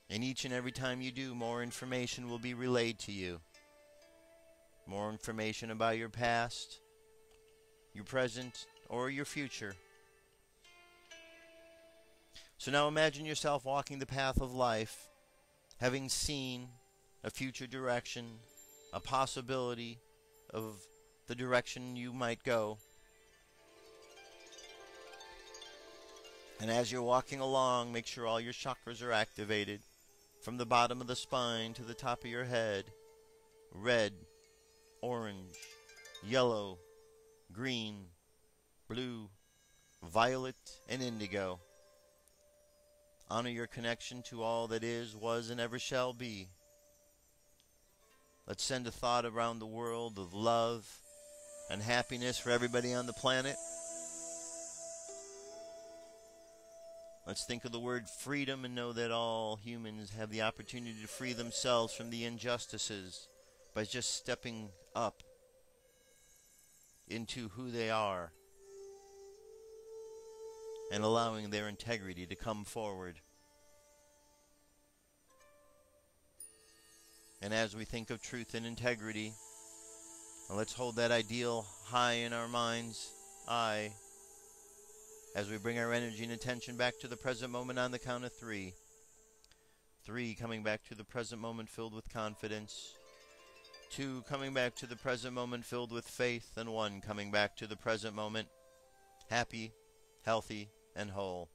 And each and every time you do, more information will be relayed to you. More information about your past, your present, or your future. So now imagine yourself walking the path of life, having seen a future direction, a possibility of the direction you might go. And as you're walking along, make sure all your chakras are activated. From the bottom of the spine to the top of your head. Red, orange, yellow, green, blue, violet, and indigo. Honor your connection to all that is, was, and ever shall be. Let's send a thought around the world of love and happiness for everybody on the planet. Let's think of the word freedom and know that all humans have the opportunity to free themselves from the injustices by just stepping up into who they are and allowing their integrity to come forward. And as we think of truth and integrity, let's hold that ideal high in our mind's eye. As we bring our energy and attention back to the present moment on the count of 3. 3, coming back to the present moment filled with confidence. 2, coming back to the present moment filled with faith. And 1, coming back to the present moment happy, healthy, and whole.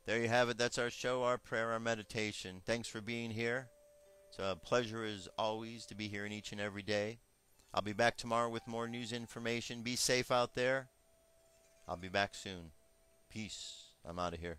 There you have it. That's our show, our prayer, our meditation. Thanks for being here. It's a pleasure as always to be here in each and every day. I'll be back tomorrow with more news information. Be safe out there. I'll be back soon. Peace. I'm out of here.